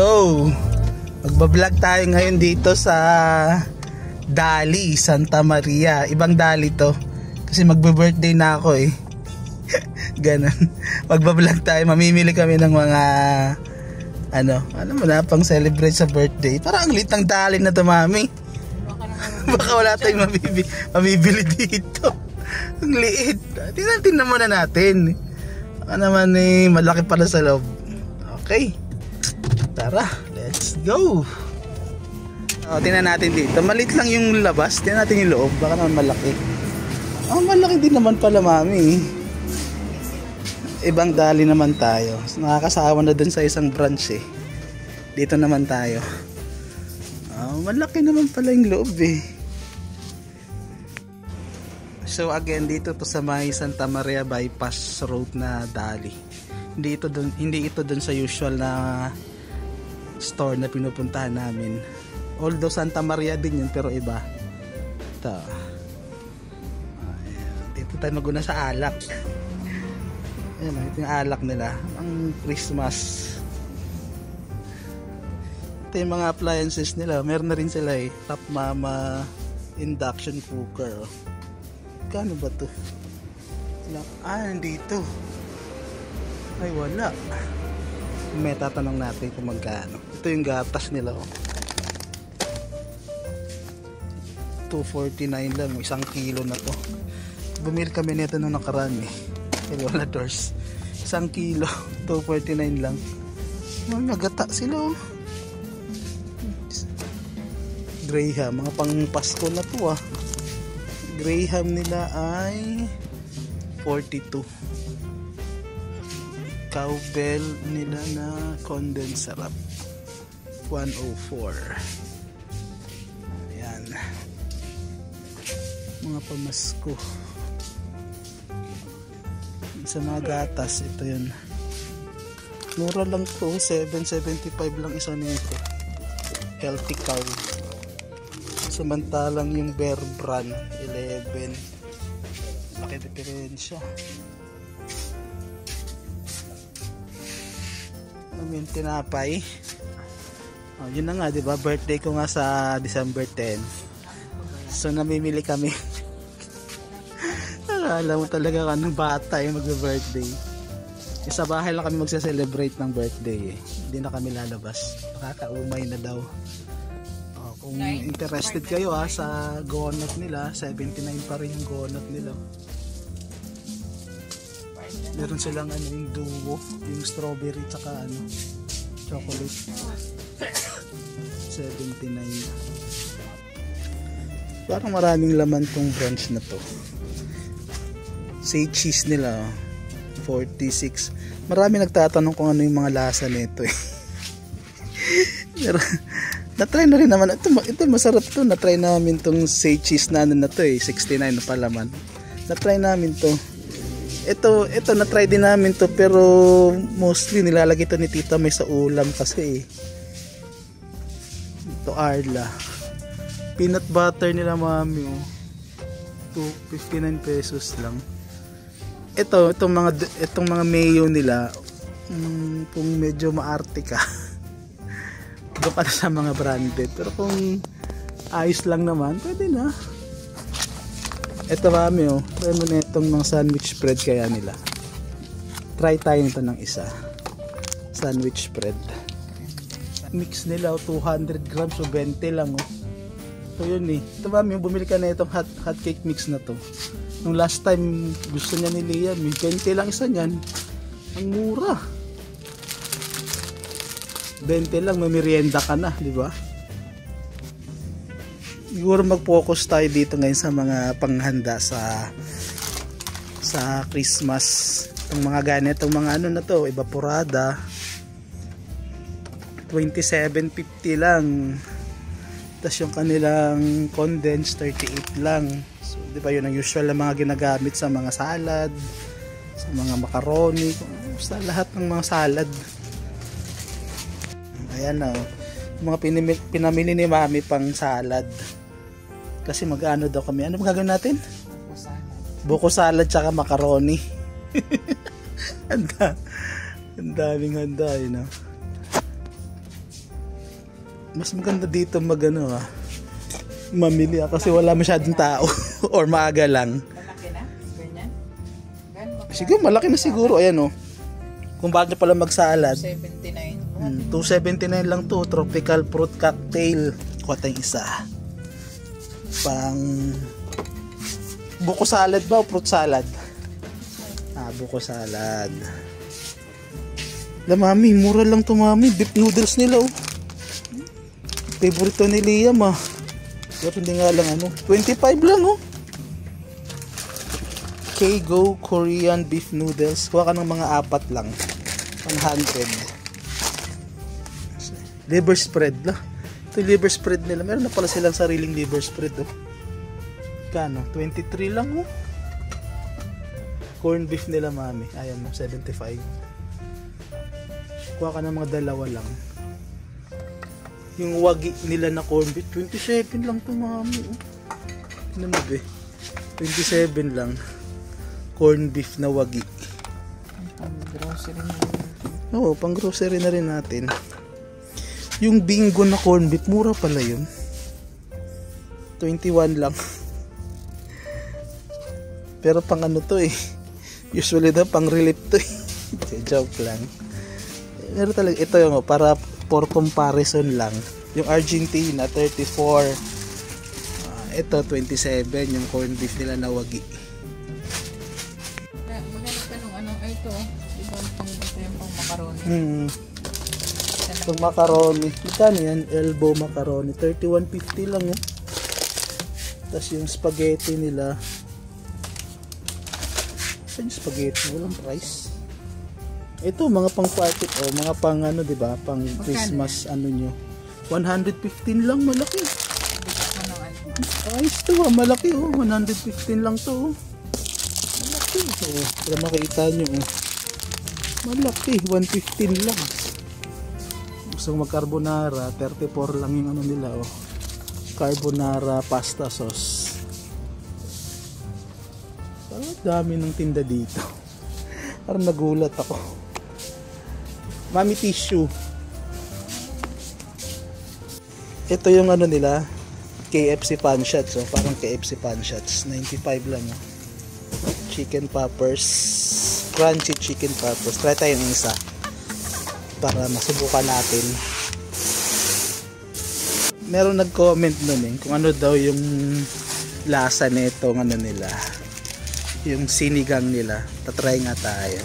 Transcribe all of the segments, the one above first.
go! Magbablog tayo ngayon dito sa Dali, Santa Maria. Ibang Dali to. Kasi magbe-birthday na ako eh. Ganon. Magbablog tayo. Mamimili kami ng mga ano mo na pang celebrate sa birthday. Parang ang lit ng Dali na to, mami. Baka wala tayong mamibili dito. Ang liit. Tingnan muna natin. Baka naman eh, malaki pala sa loob. Okay. Tara, let's go. Tingnan natin dito. Malit lang yung labas. Tingnan natin yung loob. Baka naman malaki. Malaki din naman pala, mami. Ibang Dali naman tayo. Nakakasawa na dun sa isang branch eh. Dito naman tayo. Malaki naman pala yung loob eh. So again, dito to sa may Santa Maria Bypass Road na Dali. Hindi ito dun sa usual na store na pinupuntahan namin. Although Santa Maria din yun, pero iba. Ito. Dito tayo maguna sa alak. Ayan, ito yung alak nila. Ang Christmas. Ito yung mga appliances nila. Meron na rin sila eh. Top Mama induction cooker. Kano ba to? Nandito. Ay, wala. May tatanong natin kung magkano. Ito yung gatas nila. $2.49 lang. 1 kilo na to. Bumili kami nito nung nakaraan eh. Pero wala doors. 1 kilo. $2.49 lang. Nagata sila oh. Graham. Mga pang Pasko na to ah. Graham nila ay 42. Cowbell nila na condensed syrup 104. Ayan. Mga pamasko. Sa mga gatas, ito yun. Mura lang to, $7.75 lang isa nito. Healthy cow. Samantalang yung Bear Brand 11. Laki diferensya. Yung tinapay. Yun na nga, diba? Birthday ko nga sa December 10. So namimili kami. Alam mo talaga kanong bata yung magbe-birthday. Sa bahay lang kami magse-celebrate ng birthday eh. Hindi na kami lalabas. Nakakaumay na daw. Kung interested kayo sa gonot nila, 79 pa rin yung gonot nila. Meron silang yung duo, yung strawberry tsaka chocolate. 79. Parang maraming laman tong branch na to. Say cheese nila 46. Marami nagtatanong kung ano yung mga lasa nito eh. Pero na-try na rin naman. Ito masarap to. Na-try namin tong say cheese na na to eh. 69 na palaman. Na-try namin to. Ito na-try din namin to. Pero mostly nilalagay to ni Tita May sa ulam kasi eh. Ito Arla. Peanut butter nila mami oh. 59 pesos lang. Itong mga mayo nila kung medyo maarte ka doon ka na sa mga branded, pero kung ayos lang naman pwede na. Ito mami oh, try mo na itong mga sandwich bread kaya nila. Try tayo nito ng isa. Sandwich bread mix nila 200 grams o 20 lang oh. So yun eh. Ito mami, bumili ka na itong hot cake mix na to. Nung last time gusto niya ni Liam, 20 lang isa niyan. Ang mura. 20 lang, may merienda ka na, di ba? Siguro mag-focus tayo dito ngayon sa mga panghanda sa Christmas. Itong mga ganitong mga na to, evaporada. 27.50 lang. Tapos yung kanilang condensed 38 lang. So, di ba yun ang usual na mga ginagamit sa mga salad, sa mga macaroni, sa lahat ng mga salad. Ayan na mga pinamili ni mami pang salad. Kasi mag-ano daw kami. Ano magagawin natin? Buko salad tsaka macaroni. Ang daming handa, you know. Mas maganda dito mamili kasi wala masyadong tao or maaga lang. Malaki na? Ganyan? Siguro malaki na siguro. Ayan kung bakit pala magsalad. 79. 279 lang to. Tropical fruit cocktail. Kuha tayong isa. Pang buko salad ba o fruit salad? Buko salad. Mami, mura lang to mami. Beef noodles nila Favorito ni Liam Pero hindi nga lang 25 lang K-Go Korean beef noodles. Kuha ka ng mga 4 lang. 100. Liver spread lah. Ito yung liver spread nila. Meron na pala silang sariling liver spread Kano? 23 lang Corn beef nila mami. Ayan 75. Kuha ka ng mga 2 lang. Yung wagi nila na corn beef 27 lang to mami. Ano mo 27 lang. Corn beef na wagi. Pang grocery na. Oo, pang grocery na rin natin. Yung bingo na corn beef, mura pala yun. 21 lang. Pero pang to Usually daw pang relief to Joke lang. Pero talaga ito para for comparison lang. Yung Argentina 34. Ito 27 yung corn beef nila na wagi. Maghanap ka nung ito. Diba yung pang macaroni? Pang macaroni. Magkano yan? Elbow macaroni. 31.50 lang Tapos yung spaghetti nila. Saan yung spaghetti? Walang price. Ito mga pang party mga pang diba? Pang Christmas nyo. 115 lang, malaki. Ayos to malaki 115 lang to Malaki para makita nyo Malaki, 115 lang. Gusto mag-carbonara, 34 lang yung nila carbonara pasta sauce. Dami ng tinda dito. Parang nagulat ako. Mami tissue. Ito yung nila, KFC pan shots. Parang KFC pan shots. 95 lang. Chicken poppers. Crunchy chicken poppers. Try tayo ng isa. Para masubukan natin. Meron nag-comment nun kung ano daw yung lasa nito nila. Yung sinigang nila. Tatry nga tayo.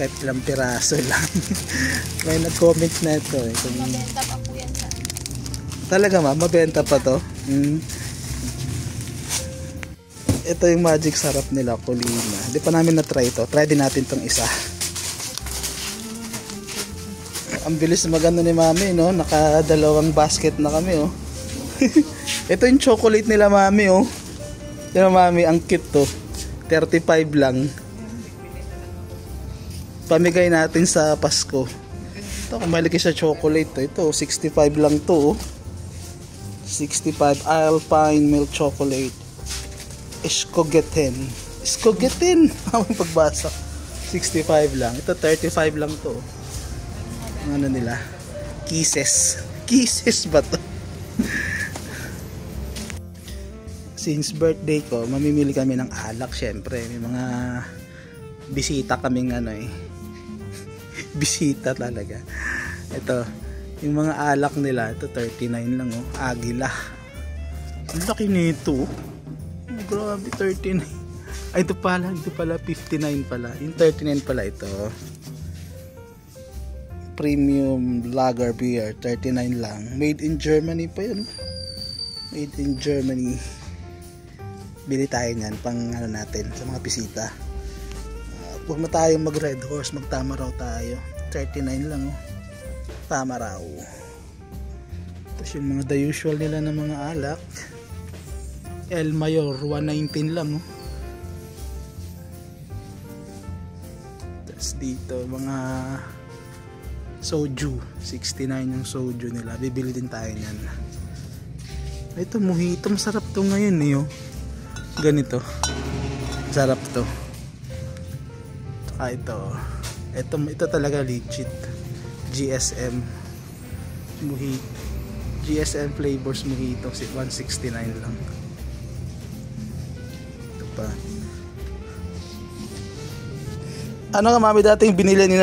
Kahit ilang piraso lang. May nag-comment na ito kung Mabenta pa po yan talaga mabenta pa to. Ito yung magic sarap nila, Colina. Hindi pa namin na-try ito. Try din natin tong isa. Ang bilis magano ni mami Naka-2 basket na kami Ito yung chocolate nila mami Yan mami, ang cute to. 35 lang. Pamigay natin sa Pasko. Ito, kung malaki sa chocolate ito 65 lang to 65 Alpine milk chocolate. Iskogetin. Ang pagbasa. 65 lang. Ito 35 lang to. Ano nila? Kisses ba to? Since birthday ko, mamimili kami ng alak syempre. May mga bisita kaming bisita talaga. Ito, yung mga alak nila, ito 39 lang Agila. Ang laki nito. Grabe, 39. Ay, ito pala 59 pala. Yung 39 pala ito. Premium lager beer, 39 lang. Made in Germany pa yun. Made in Germany. Bili tayo niyan pang natin sa mga bisita. Huwag na tayong mag Red Horse, magtama raw tayo. 39 lang tama raw. Tapos yung mga the usual nila na mga alak, El Mayor 119 lang Tapos dito mga soju 69 yung soju nila. Bibili din tayo niyan. Ito mojito, masarap to ngayon ganito sarap to. Tsaka ito talaga legit GSM Mojito. GSM flavors mojito, 169 lang. Ito pa. Ano nga mami dating binili ni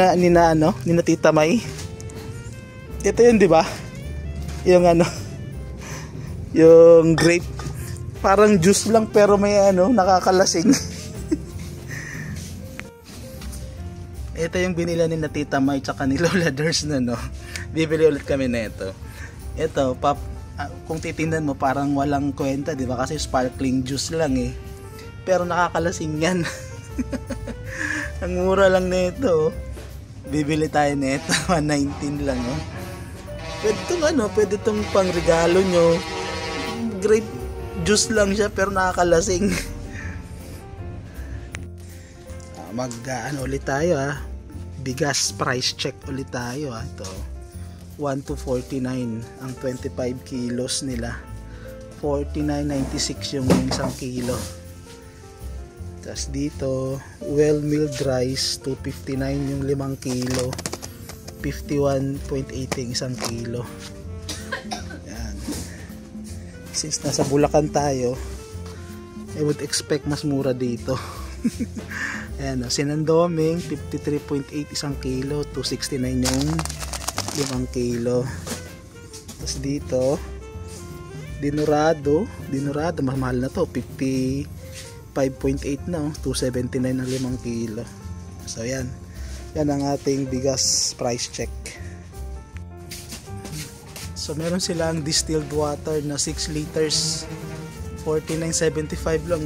Tita May? Ito yun, di ba? Yung yung grape. Parang juice lang pero may nakakalasing. Ito yung binili ni Tita May tsaka ni Lola Ders Bibili ulit kami na ito. Ito, kung titingnan mo parang walang kwenta, di ba? Kasi sparkling juice lang eh. Pero nakakalasing yan. Ang mura lang nito. Bibili tayo nito, 119 lang oh. Pwede itong pangregalo nyo. Grape juice lang siya pero nakakalasing. Ulit tayo bigas price check ulit tayo ito 1 to 49 ang 25 kilos nila, 49.96 yung isang kilo. Tas dito well milled rice 259 yung 5 kilo, 51.80 yung isang kilo. Yan. Since nasa Bulacan tayo, I would expect mas mura dito. Ayan, Sinandoming 53.8 isang kilo, 269 yung 5 kilo. Tapos dito Dinorado mas mahal na to, 55.8 na 279 ang 5 kilo. So yan ang ating bigas price check. So meron silang distilled water na 6 liters, 49.75 lang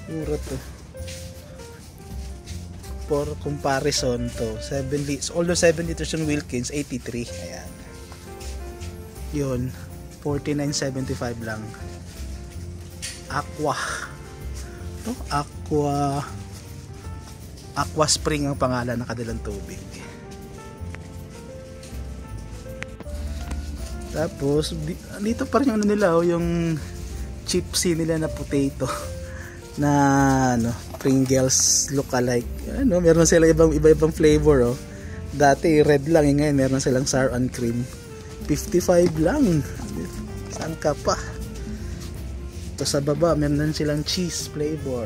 mura to. For comparison to 7 liters, although 7 liters yung Wilkins 83. Ayan, yun 49.75 lang. Aqua Spring ang pangalan ng kanilang tubig. Tapos dito pa rin yung nila yung chipsy nila na potato na Pringles look-alike. Meron sila iba-ibang flavor Dati red lang, ngayon meron silang sour and cream. 55 lang. Saan ka pa? Ito sa baba meron silang cheese flavor.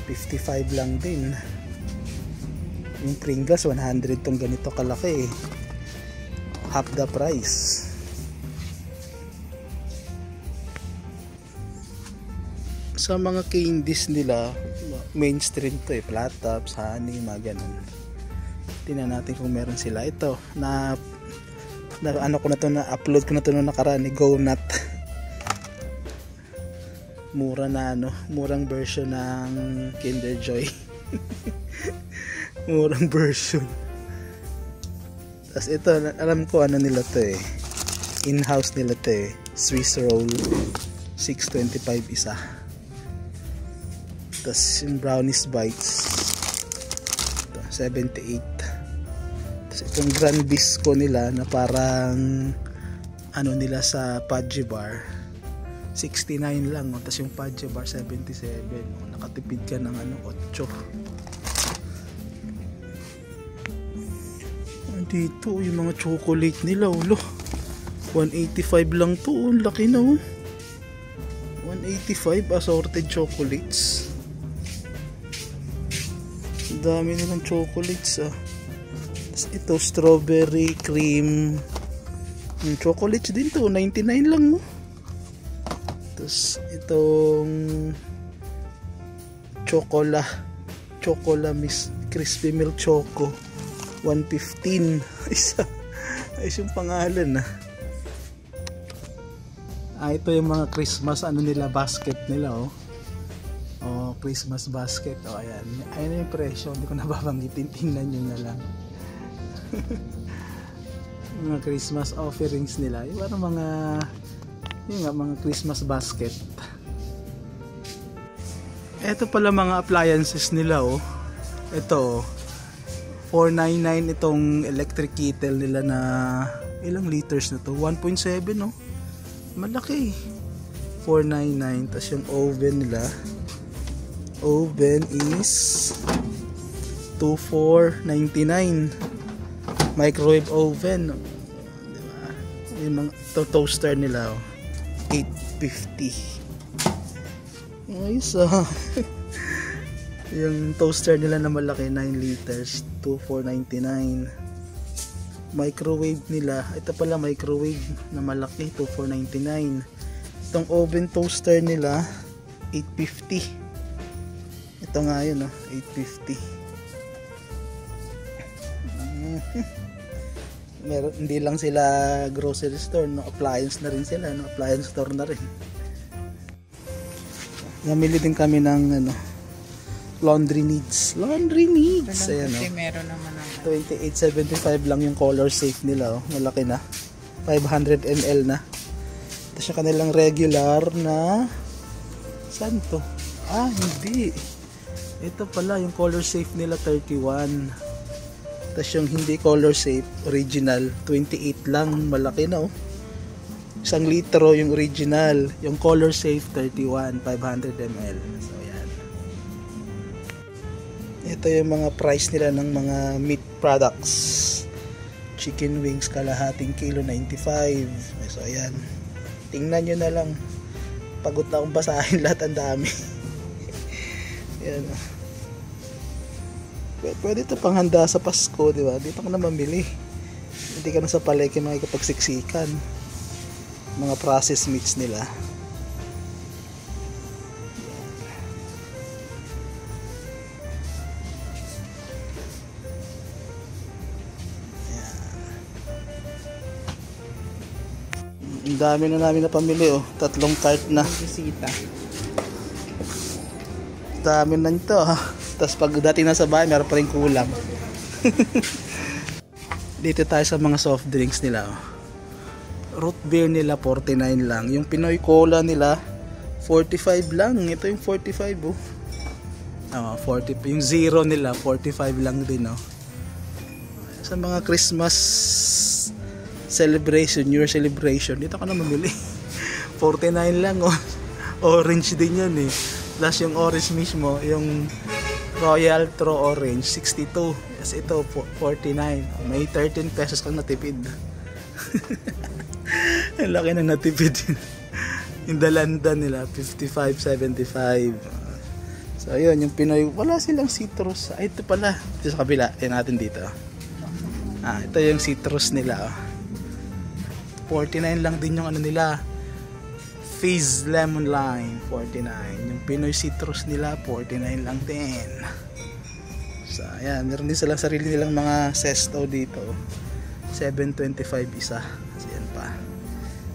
55 lang din. Yung Pringles 100 tong ganito kalaki. Half the price. Sa mga candies nila, mainstream to flat tops, honey, mga ganun. Tingnan natin kung meron sila. Ito na upload ko na to nung nakaraan ni Go Nut. Murang version ng Kinder Joy. Murang version. Tapos ito, alam ko nila to in-house nila to Swiss roll, 625 isa. Tapos yung brownies bites ito, 78. Tapos itong Grand Bisco nila na parang nila sa Pudgy Bar, 69 lang. Tapos yung Pudgy Bar 77. Nakatipid ka ng 8. Dito yung mga chocolate nila 185 lang to. Laki na 185 assorted chocolates. Dami nilang chocolates Tapos ito strawberry cream chocolates din to, 99 lang Tapos itong chocola crispy milk choco 115 ayos yung pangalan ito yung mga Christmas nila, basket nila Christmas basket. Ayan yung presyo, hindi ko nababanggitin, tingnan nyo na lang. Mga Christmas offerings nila, yung mga Christmas basket. Ito pala mga appliances nila ito 499 itong electric kettle nila na ilang liters na to, 1.7 malaki. 499. Tapos yung oven nila, is 2499. Microwave oven. Diba? Yung mga toaster nila. 850. Ayos yung toaster nila na malaki 9 liters 2499. Microwave nila, ito pala microwave na malaki 2499. Itong oven toaster nila 850. Ito nga yun 850. Meron, hindi lang sila grocery store, no, appliance na rin sila, no, appliance store na rin. Namili din kami ng laundry needs. Ayan, meron naman ang 28.75 lang yung color safe nila. Malaki na. 500 ml na. Tapos yung kanilang regular na saan to? Hindi. Ito pala yung color safe nila 31. Tapos yung hindi color safe original 28 lang. Malaki na 1 litro yung original, yung color safe 31, 500 ml. So yan. Ito yung mga price nila ng mga meat products. Chicken wings kalahating kilo 95. So ayan. Tingnan nyo na lang. Pagod na akong basahin lahat, ang dami. Yan. Pwede ito panghanda sa Pasko, di ba? Dito ka na mamili. Hindi ka na sa palengke makikipagsiksikan. Mga processed meats nila. Ang dami na namin na pamili 3 cart na. bisita. Dami na nito Tapos pagdating na sa bahay, meron pa rin kulang. Dito tayo sa mga soft drinks nila Root beer nila 49 lang. Yung Pinoy Cola nila 45 lang. Ito yung 45 40, yung zero nila 45 lang din Sa mga Christmas celebration, New Year celebration, dito ka na mamili. 49 lang Orange din yan Plus yung orange mismo, yung Royal Tro Orange 62. Yes, ito 49. May 13 pesos kang natipid. Ang laki na natipid. Yung dalanda nila 55.75. So ayun, yung Pinoy, wala silang citrus. Ito pala, ito sa kabila. Tingnan natin dito. Ito yung citrus nila 49 lang din yung nila. Fizz Lemon Lime 49. Yung Pinoy citrus nila 49 lang din. So ayan, meron din silang sarili nilang mga sesto dito. 7.25 isa. Kasi yan pa.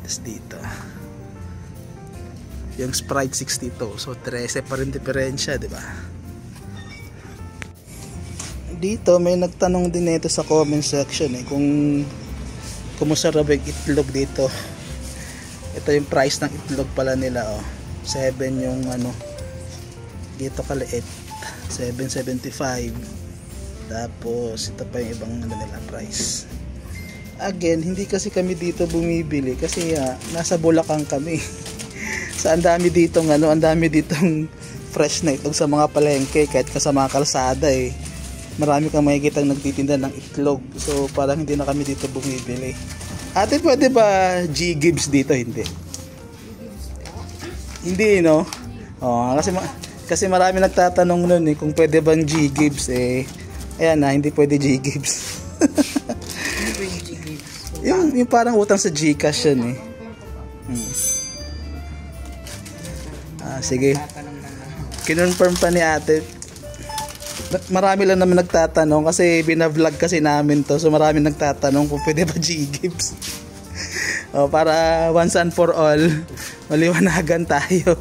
Tapos dito yung Sprite 62. So 13 pa rin diferensya, di ba? Dito may nagtanong din nito sa comment section kung kumusta raw yung itlog dito. Ito yung price ng itlog pala nila 7 yung dito kaliit 7.75. Tapos ito pa yung ibang nila price. Again, hindi kasi kami dito bumibili kasi nasa Bulacan kami. So ang dami ditong ang dami ditong fresh na itlog sa mga palengke, kahit ka sa mga kalsada marami kang makikitang nagtitinda ng itlog. So parang hindi na kami dito bumibili. Ate, pwede ba G-Gibbs dito? Hindi. Hindi, no? Kasi marami nagtatanong nun kung pwede bang G-Gibbs ayan hindi pwede G-Gibbs. yung parang utang sa Gcash yan sige. Kinonfirm pa ni ate. Marami lang naman nagtatanong kasi bina-vlog kasi namin to. So marami nagtatanong kung pwede ba G-Gibbs. Para once and for all maliwanagan tayo.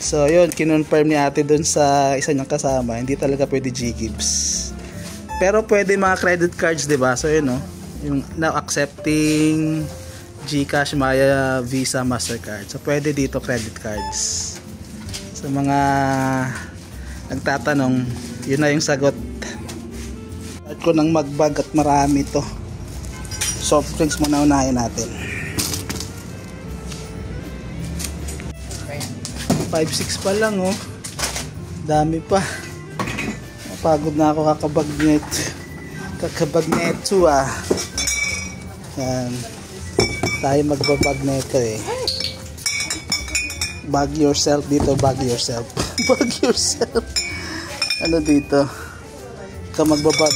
So yun, kinonfirm ni ate dun sa isa niyang kasama, hindi talaga pwede G-Gibbs. Pero pwede mga credit cards, diba? So yun yung now accepting Gcash, Maya, Visa, Mastercard. So pwede dito credit cards. Sa mga nagtatanong, yun na yung sagot. Start ko ng magbag at marami to. Soft drinks muna unahin natin. 5-6 pa lang dami pa. Napagod na ako kakabagneto yan, tayo magbabag neto bag yourself dito, bag yourself bag yourself ano dito ka magbabag.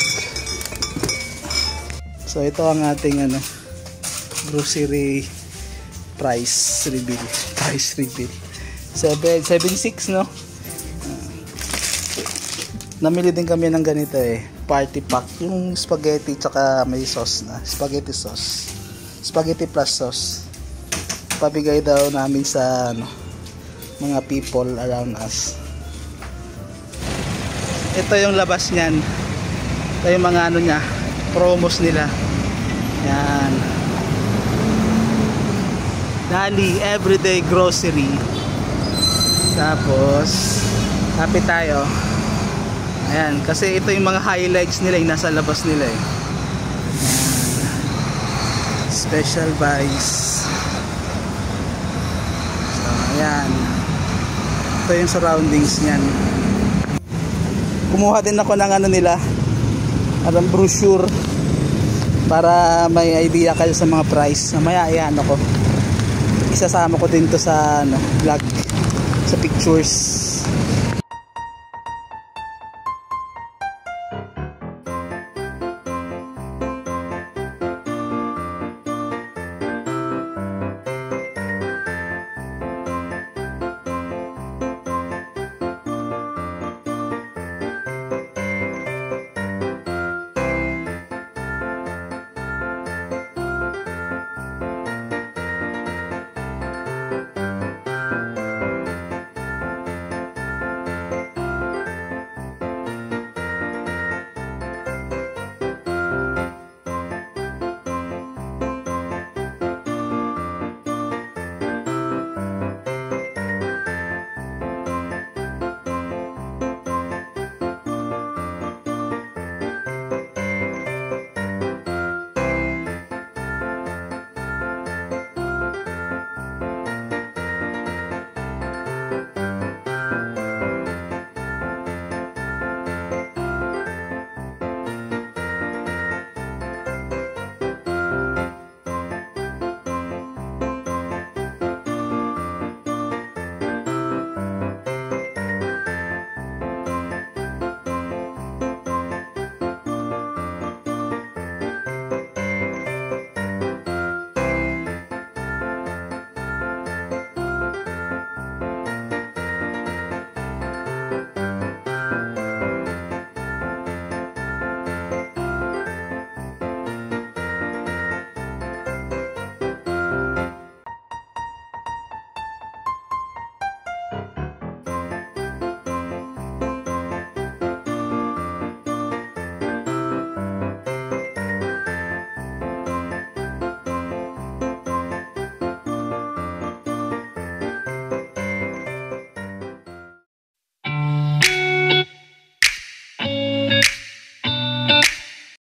So ito ang ating grocery price reveal 7.76 no. Namili din kami ng ganito party pack, yung spaghetti tsaka may sauce na spaghetti sauce, spaghetti plus sauce. Pabigay daw namin sa mga people around us. Ito yung labas niyan, ito yung mga niya, promos nila yan. Dali everyday grocery. Tapos happy tayo. Ayan, kasi ito yung mga highlights nila yung nasa labas nila Ayan. Special buys. So ayan, ito yung surroundings niyan. Kumuha din ako ng nila, parang brochure para may idea kayo sa mga price. Mamaya ayan ako, isasama ko din to sa vlog, sa pictures.